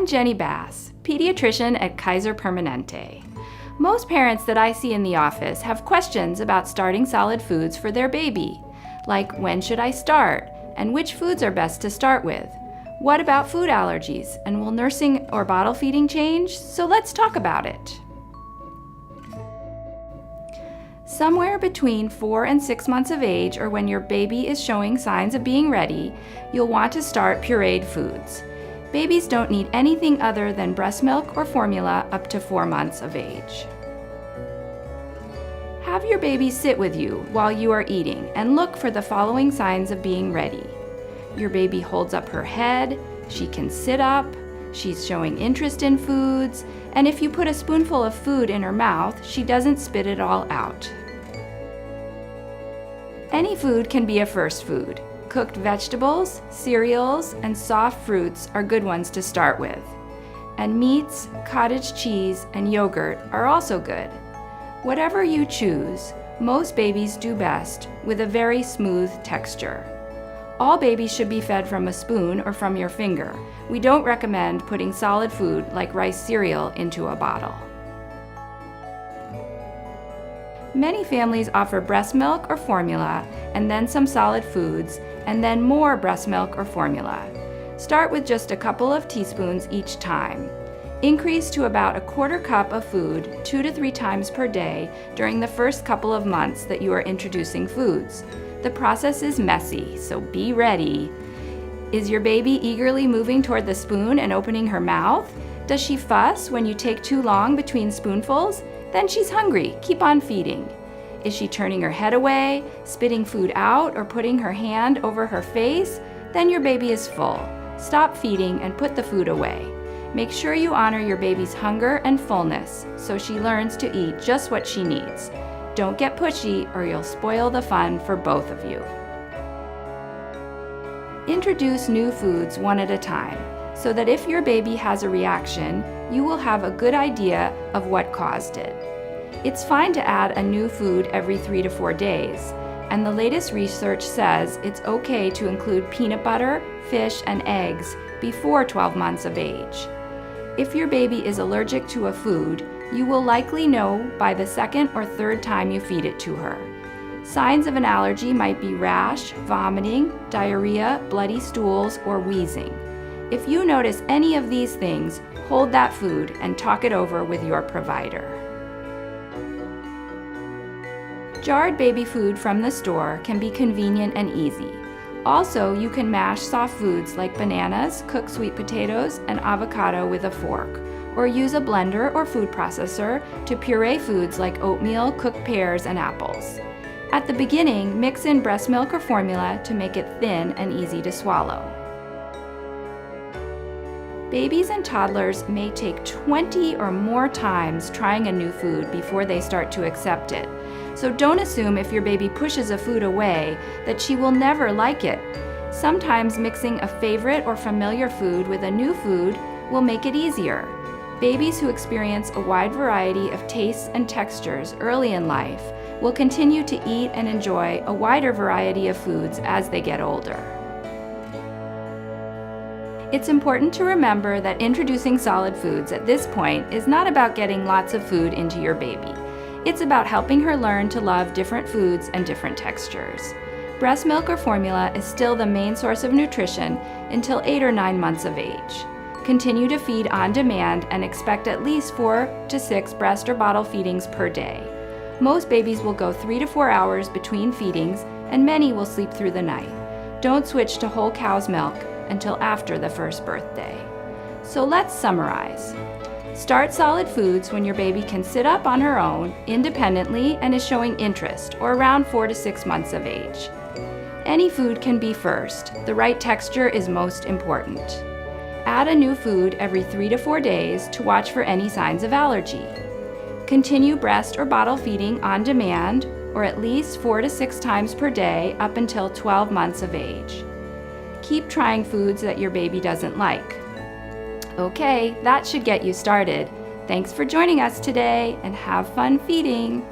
I'm Jenny Bass, pediatrician at Kaiser Permanente. Most parents that I see in the office have questions about starting solid foods for their baby, like when should I start, and which foods are best to start with? What about food allergies, and will nursing or bottle feeding change? So let's talk about it. Somewhere between 4 and 6 months of age, or when your baby is showing signs of being ready, you'll want to start pureed foods. Babies don't need anything other than breast milk or formula up to 4 months of age. Have your baby sit with you while you are eating and look for the following signs of being ready. Your baby holds up her head, she can sit up, she's showing interest in foods, and if you put a spoonful of food in her mouth, she doesn't spit it all out. Any food can be a first food. Cooked vegetables, cereals, and soft fruits are good ones to start with. And meats, cottage cheese, and yogurt are also good. Whatever you choose, most babies do best with a very smooth texture. All babies should be fed from a spoon or from your finger. We don't recommend putting solid food like rice cereal into a bottle. Many families offer breast milk or formula, and then some solid foods, and then more breast milk or formula. Start with just a couple of teaspoons each time. Increase to about a quarter cup of food 2 to 3 times per day during the first couple of months that you are introducing foods. The process is messy, so be ready. Is your baby eagerly moving toward the spoon and opening her mouth? Does she fuss when you take too long between spoonfuls? Then she's hungry. Keep on feeding. Is she turning her head away, spitting food out, or putting her hand over her face? Then your baby is full. Stop feeding and put the food away. Make sure you honor your baby's hunger and fullness so she learns to eat just what she needs. Don't get pushy or you'll spoil the fun for both of you. Introduce new foods one at a time so that if your baby has a reaction, you will have a good idea of what caused it. It's fine to add a new food every 3 to 4 days, and the latest research says it's okay to include peanut butter, fish, and eggs before 12 months of age. If your baby is allergic to a food, you will likely know by the 2nd or 3rd time you feed it to her. Signs of an allergy might be rash, vomiting, diarrhea, bloody stools, or wheezing. If you notice any of these things, hold that food and talk it over with your provider. Jarred baby food from the store can be convenient and easy. Also, you can mash soft foods like bananas, cooked sweet potatoes, and avocado with a fork, or use a blender or food processor to puree foods like oatmeal, cooked pears, and apples. At the beginning, mix in breast milk or formula to make it thin and easy to swallow. Babies and toddlers may take 20 or more times trying a new food before they start to accept it. So don't assume if your baby pushes a food away that she will never like it. Sometimes mixing a favorite or familiar food with a new food will make it easier. Babies who experience a wide variety of tastes and textures early in life will continue to eat and enjoy a wider variety of foods as they get older. It's important to remember that introducing solid foods at this point is not about getting lots of food into your baby. It's about helping her learn to love different foods and different textures. Breast milk or formula is still the main source of nutrition until 8 or 9 months of age. Continue to feed on demand and expect at least 4 to 6 breast or bottle feedings per day. Most babies will go 3 to 4 hours between feedings, and many will sleep through the night. Don't switch to whole cow's milk until after the first birthday. So let's summarize. Start solid foods when your baby can sit up on her own independently and is showing interest, or around 4 to 6 months of age. Any food can be first. The right texture is most important. Add a new food every 3 to 4 days to watch for any signs of allergy. Continue breast or bottle feeding on demand, or at least 4 to 6 times per day up until 12 months of age. Keep trying foods that your baby doesn't like. Okay, that should get you started. Thanks for joining us today, and have fun feeding.